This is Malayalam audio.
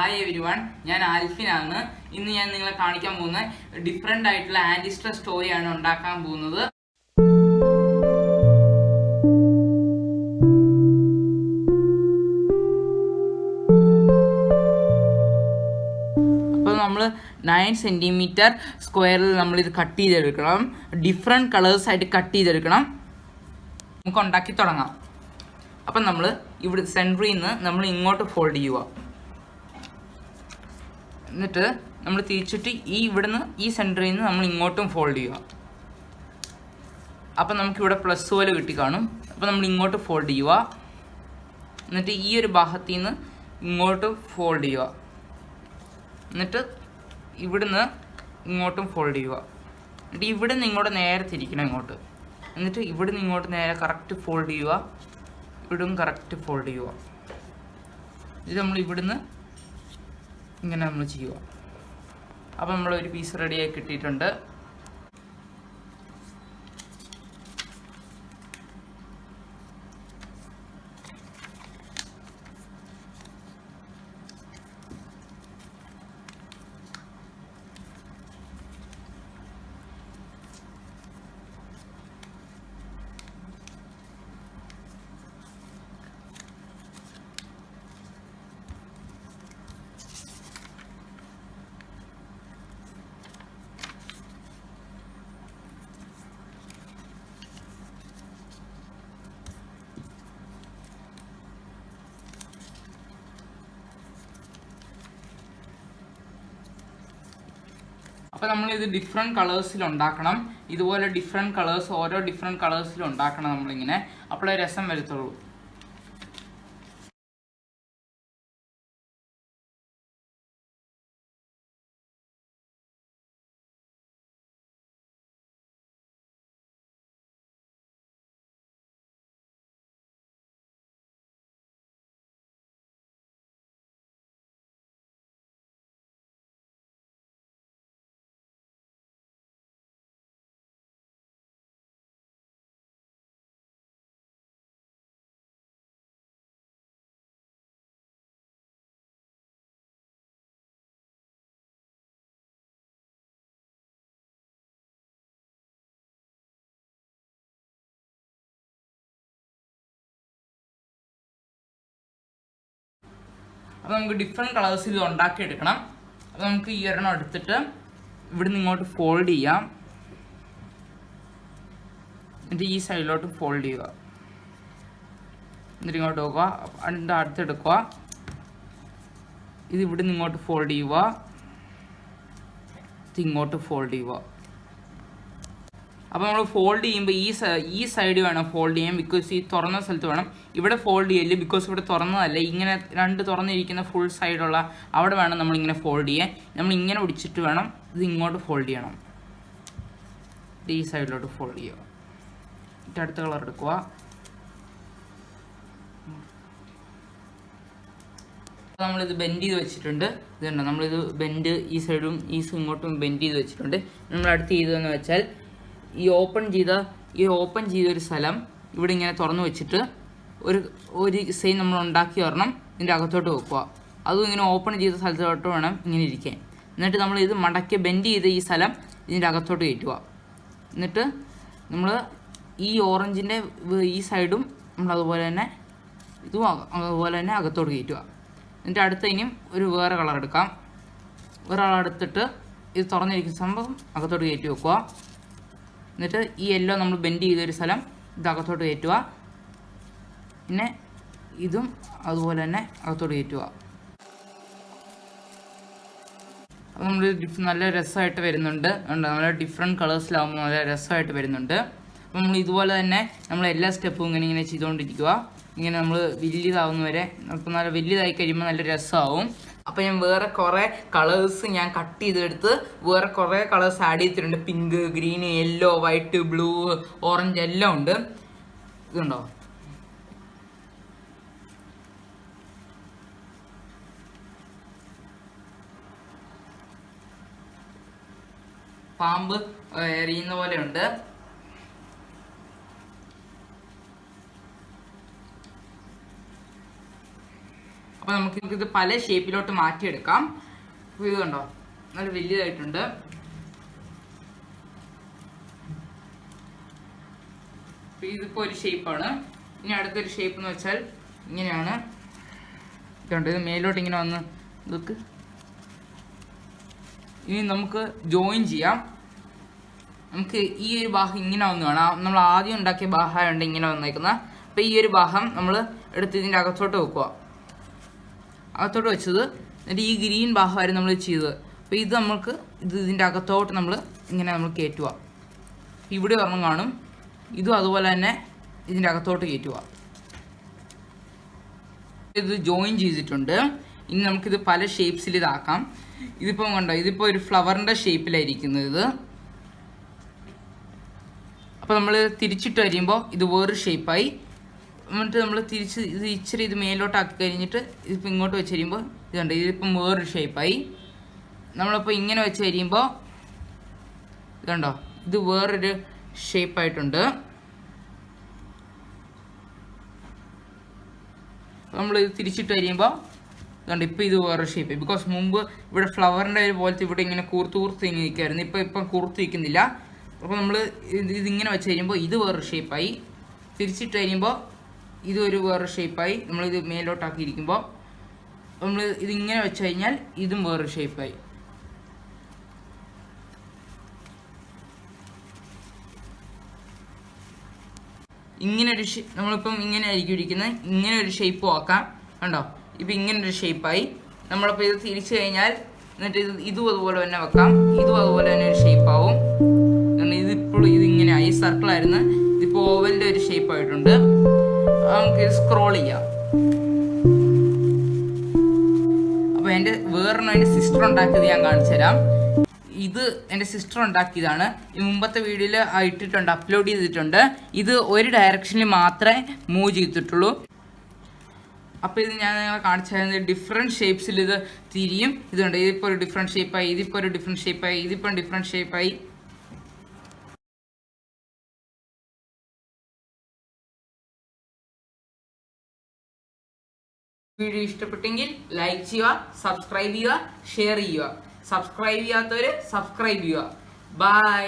ഹായ് എവരിവൺ, ഞാൻ ആൽഫിനാണ്. ഇന്ന് ഞാൻ നിങ്ങളെ കാണിക്കാൻ പോകുന്ന ഡിഫറെൻ്റ് ആയിട്ടുള്ള ആൻറ്റി സ്ട്രെസ് ടോയ് ആണ് ഉണ്ടാക്കാൻ പോകുന്നത്. അപ്പോൾ നമ്മൾ 9 സെൻറ്റിമീറ്റർ സ്ക്വയറിൽ നമ്മളിത് കട്ട് ചെയ്തെടുക്കണം. ഡിഫറെൻറ്റ് കളേഴ്സ് ആയിട്ട് കട്ട് ചെയ്തെടുക്കണം. നമുക്ക് ഉണ്ടാക്കി തുടങ്ങാം. അപ്പം നമ്മൾ ഇവിടെ സെൻറ്ററിൽ നിന്ന് നമ്മൾ ഇങ്ങോട്ട് ഫോൾഡ് ചെയ്യുക. എന്നിട്ട് നമ്മൾ തിരിച്ചിട്ട് ഇവിടുന്ന് ഈ സെൻറ്ററിൽ നിന്ന് നമ്മൾ ഇങ്ങോട്ടും ഫോൾഡ് ചെയ്യുക. അപ്പം നമുക്കിവിടെ പ്ലസ് പോലെ കിട്ടി കാണും. അപ്പം നമ്മൾ ഇങ്ങോട്ട് ഫോൾഡ് ചെയ്യുക. എന്നിട്ട് ഈ ഒരു ഭാഗത്തു നിന്ന് ഇങ്ങോട്ട് ഫോൾഡ് ചെയ്യുക. എന്നിട്ട് ഇവിടുന്ന് ഇങ്ങോട്ടും ഫോൾഡ് ചെയ്യുക. എന്നിട്ട് ഇവിടെ നിന്ന് ഇങ്ങോട്ട് നേരെ തിരിക്കണം ഇങ്ങോട്ട്. എന്നിട്ട് ഇവിടെ നിന്ന് ഇങ്ങോട്ട് നേരെ കറക്റ്റ് ഫോൾഡ് ചെയ്യുക. ഇവിടും കറക്റ്റ് ഫോൾഡ് ചെയ്യുക. ഇത് നമ്മൾ ഇവിടുന്ന് ഇങ്ങനെ നമ്മൾ ചെയ്യുക. അപ്പോൾ നമ്മളൊരു പീസ് റെഡിയായി കിട്ടിയിട്ടുണ്ട്. അപ്പോൾ നമ്മളിത് ഡിഫറെൻറ്റ് കളേഴ്സിൽ ഉണ്ടാക്കണം. ഇതുപോലെ ഡിഫറെൻറ്റ് കളേഴ്സ്, ഓരോ ഡിഫറെൻറ്റ് കളേഴ്സിൽ ഉണ്ടാക്കണം നമ്മളിങ്ങനെ. അപ്പോഴേ രസം വരത്തുള്ളൂ. അപ്പോൾ നമുക്ക് ഡിഫറെൻറ്റ് കളേഴ്സിൽ ഇത് ഉണ്ടാക്കിയെടുക്കണം. അപ്പോൾ നമുക്ക് ഈ ഒരെണ്ണം എടുത്തിട്ട് ഇവിടുന്ന് ഇങ്ങോട്ട് ഫോൾഡ് ചെയ്യാം. എന്നിട്ട് ഈ സൈഡിലോട്ട് ഫോൾഡ് ചെയ്യുക. എന്നിട്ട് ഇങ്ങോട്ട് നോക്കുക. അതിൻ്റെ അടുത്തെടുക്കുക. ഇത് ഇവിടുന്ന് ഇങ്ങോട്ട് ഫോൾഡ് ചെയ്യുക. ഇത് ഇങ്ങോട്ട് ഫോൾഡ് ചെയ്യുക. അപ്പോൾ നമ്മൾ ഫോൾഡ് ചെയ്യുമ്പോൾ ഈ സൈഡ് വേണം ഫോൾഡ് ചെയ്യാൻ. ബിക്കോസ് ഈ തുറന്ന സ്ഥലത്ത് വേണം. ഇവിടെ ഫോൾഡ് ചെയ്യല്ലേ, ബിക്കോസ് ഇവിടെ തുറന്നതല്ല. ഇങ്ങനെ രണ്ട് തുറന്നിരിക്കുന്ന ഫുൾ സൈഡുള്ള അവിടെ വേണം നമ്മളിങ്ങനെ ഫോൾഡ് ചെയ്യാൻ. നമ്മളിങ്ങനെ പിടിച്ചിട്ട് വേണം ഇത് ഇങ്ങോട്ട് ഫോൾഡ് ചെയ്യണം. ഈ സൈഡിലോട്ട് ഫോൾഡ് ചെയ്യുക. എന്നിട്ട് അടുത്ത കളർ എടുക്കുക. നമ്മളിത് ബെൻഡ് ചെയ്ത് വെച്ചിട്ടുണ്ട്. ഇതുണ്ട്, നമ്മളിത് ബെൻഡ് ഈ സൈഡും ഇങ്ങോട്ടും ബെൻഡ് ചെയ്ത് വെച്ചിട്ടുണ്ട്. നമ്മൾ അടുത്ത് ചെയ്തതെന്ന് വെച്ചാൽ ഈ ഓപ്പൺ ചെയ്ത ഒരു സ്ഥലം ഇവിടെ ഇങ്ങനെ തുറന്നു വെച്ചിട്ട് ഒരു സൈൻ നമ്മൾ ഉണ്ടാക്കി വരണം. ഇതിൻ്റെ അകത്തോട്ട് വെക്കുക. അതും ഇങ്ങനെ ഓപ്പൺ ചെയ്ത സ്ഥലത്തോട്ട് വേണം ഇങ്ങനെ ഇരിക്കാൻ. എന്നിട്ട് നമ്മൾ ഇത് മടക്കി ബെൻഡ് ചെയ്ത് ഈ സ്ഥലം ഇതിൻ്റെ അകത്തോട്ട് കയറ്റുക. എന്നിട്ട് നമ്മൾ ഈ ഓറഞ്ചിൻ്റെ ഈ സൈഡും നമ്മൾ അതുപോലെ തന്നെ ഇതും അതുപോലെ തന്നെ അകത്തോട്ട് കയറ്റുക. എന്നിട്ട് അടുത്ത ഇനിയും വേറെ കളർ എടുക്കാം. വേറെ കളർ എടുത്തിട്ട് ഇത് തുറന്നിരിക്കുന്ന സംഭവം അകത്തോട്ട് കയറ്റി വെക്കുക. എന്നിട്ട് ഈ യെല്ലോ നമ്മൾ ബെൻഡ് ചെയ്തൊരു സ്ഥലം ഇത് അകത്തോട്ട് കയറ്റുക. പിന്നെ ഇതും അതുപോലെ തന്നെ അകത്തോട്ട് കയറ്റുക. അപ്പോൾ നമ്മൾ നല്ല രസമായിട്ട് വരുന്നുണ്ട്. നല്ല ഡിഫറെൻറ്റ് കളേഴ്സിലാവുമ്പോൾ നല്ല രസമായിട്ട് വരുന്നുണ്ട്. അപ്പോൾ നമ്മൾ ഇതുപോലെ തന്നെ നമ്മൾ എല്ലാ സ്റ്റെപ്പും ഇങ്ങനെ ചെയ്തുകൊണ്ടിരിക്കുക. ഇങ്ങനെ നമ്മൾ വലിയതാവുന്നവരെ. അപ്പോൾ നല്ല വലിയതായി കഴിയുമ്പോൾ നല്ല രസമാവും. അപ്പോൾ ഞാൻ വേറെ കുറേ കളേഴ്സ് ഞാൻ കട്ട് ചെയ്തെടുത്ത് വേറെ കുറേ കളേഴ്സ് ആഡ് ചെയ്തിട്ടുണ്ട്. Pink, green, yellow, white, blue, orange എല്ലാം ഉണ്ട്. ഇതുണ്ടോ? പാമ്പ് എറിയുന്ന പോലെ ഉണ്ട്. അപ്പോൾ നമുക്കിത് പല ഷേപ്പിലോട്ട് മാറ്റിയെടുക്കാം. അപ്പോൾ ഇത് കണ്ടോ, നല്ല വലിയതായിട്ടുണ്ട്. ഇതിപ്പോൾ ഒരു ഷേപ്പാണ്. ഇനി അടുത്തൊരു ഷേപ്പ് എന്ന് വെച്ചാൽ ഇങ്ങനെയാണ്. ഇതുണ്ട്, ഇത് മേലോട്ട് ഇങ്ങനെ വന്ന് ഇതൊക്കെ. ഇനി നമുക്ക് ജോയിൻ ചെയ്യാം. നമുക്ക് ഈ ഒരു ഭാഗം ഇങ്ങനെ വന്ന് വേണം. നമ്മൾ ആദ്യം ഉണ്ടാക്കിയ ഭാഗമായുണ്ട് ഇങ്ങനെ വന്നേക്കുന്നത്. അപ്പോൾ ഈ ഒരു ഭാഗം നമ്മൾ എടുത്ത് ഇതിൻ്റെ അകത്തോട്ട് വെക്കുക. അകത്തോട്ട് വെച്ചത് എന്നിട്ട് ഈ ഗ്രീൻ ഭാഗമായിരുന്നു നമ്മൾ ചെയ്തത്. അപ്പോൾ ഇത് നമുക്ക് ഇതിൻ്റെ അകത്തോട്ട് നമ്മൾ ഇങ്ങനെ നമ്മൾ കയറ്റുക. ഇവിടെ ഒരെണ്ണം കാണും, ഇതും അതുപോലെ തന്നെ ഇതിൻ്റെ അകത്തോട്ട് കയറ്റുക. ഇത് ജോയിൻ ചെയ്തിട്ടുണ്ട്. ഇനി നമുക്കിത് പല ഷേപ്സിൽ ഇതാക്കാം. ഇതിപ്പം കണ്ടോ, ഇതിപ്പോൾ ഒരു ഫ്ലവറിൻ്റെ ഷേപ്പിലായിരിക്കുന്നത് ഇത്. അപ്പോൾ നമ്മൾ തിരിച്ചിട്ട് കഴിയുമ്പോൾ ഇത് വേറൊരു ഷേപ്പായി. എന്നിട്ട് നമ്മൾ തിരിച്ച് ഇത് ഇച്ചിരി ഇത് മേലോട്ടാക്കി കഴിഞ്ഞിട്ട് ഇതിപ്പോൾ ഇങ്ങോട്ട് വെച്ച് കഴിയുമ്പോൾ ഇതുണ്ട്, ഇതിപ്പം വേറൊരു ഷേപ്പായി. നമ്മളിപ്പോൾ ഇങ്ങനെ വെച്ച് കഴിയുമ്പോൾ ഇതുണ്ടോ, ഇത് വേറൊരു ഷേപ്പായിട്ടുണ്ട്. നമ്മൾ ഇത് തിരിച്ചിട്ട് കഴിയുമ്പോൾ ഇതുണ്ട്, ഇപ്പോൾ ഇത് വേറെ ഷേപ്പ്. ബിക്കോസ് മുമ്പ് ഇവിടെ ഫ്ലവറിൻ്റെ പോലത്തെ ഇവിടെ ഇങ്ങനെ കൂർത്ത് ഇങ്ങനെ നിൽക്കുമായിരുന്നു. ഇപ്പം കൂർത്ത് നിൽക്കുന്നില്ല. അപ്പോൾ നമ്മൾ ഇതിങ്ങനെ വെച്ച് കഴിയുമ്പോൾ ഇത് വേറൊരു ഷേപ്പായി. തിരിച്ചിട്ട് കഴിയുമ്പോൾ ഇതൊരു വേറൊരു ഷേപ്പായി. നമ്മളിത് മേലോട്ടാക്കിയിരിക്കുമ്പോൾ നമ്മൾ ഇതിങ്ങനെ വെച്ച് കഴിഞ്ഞാൽ ഇതും വേറൊരു ഷേപ്പായി. ഇങ്ങനൊരു നമ്മളിപ്പം ഇങ്ങനെ ആയിരിക്കും ഇരിക്കുന്നത്. ഇങ്ങനെ ഒരു ഷേപ്പ് ആക്കാം. കണ്ടോ, ഇപ്പം ഇങ്ങനൊരു ഷേപ്പായി. നമ്മളിപ്പോൾ ഇത് തിരിച്ചു കഴിഞ്ഞാൽ എന്നിട്ട് ഇതും അതുപോലെ തന്നെ വെക്കാം. ഇതും അതുപോലെ തന്നെ ഒരു ഷേപ്പാവും. ഇതിപ്പോൾ ഇതിങ്ങനെ ആയി, സർക്കിളായിരുന്നു, ഇതിപ്പോൾ ഓവലിൻ്റെ ഒരു ഷേപ്പായിട്ടുണ്ട്. നമുക്ക് സ്ക്രോൾ ചെയ്യാം. അപ്പോൾ എൻ്റെ സിസ്റ്റർ ഉണ്ടാക്കിയത് ഞാൻ കാണിച്ചു തരാം. ഇത് എൻ്റെ സിസ്റ്റർ ഉണ്ടാക്കിയതാണ്. ഈ മുമ്പത്തെ വീഡിയോയിൽ ഇട്ടിട്ടുണ്ട്, അപ്ലോഡ് ചെയ്തിട്ടുണ്ട്. ഇത് ഒരു ഡയറക്ഷനിൽ മാത്രമേ മൂവ് ചെയ്തിട്ടുള്ളൂ. അപ്പോൾ ഇത് ഞാൻ നിങ്ങളെ കാണിച്ചു തരുന്നത് ഡിഫറെൻറ്റ് ഷേപ്സിൽ ഇത് തിരിയും. ഇതുണ്ട്, ഇതിപ്പോൾ ഒരു ഡിഫറെൻറ്റ് ഷേപ്പായി, ഇതിപ്പോൾ ഒരു ഡിഫറെൻറ്റ് ഷേപ്പായി, ഇതിപ്പോൾ ഡിഫറെൻറ്റ് ഷേപ്പായി. വീഡിയോ ഇഷ്ടപ്പെട്ടെങ്കിൽ ലൈക്ക് ചെയ്യുക, സബ്സ്ക്രൈബ് ചെയ്യുക, ഷെയർ ചെയ്യുക. സബ്സ്ക്രൈബ് ചെയ്യാത്തവർ സബ്സ്ക്രൈബ് ചെയ്യുക. ബൈ.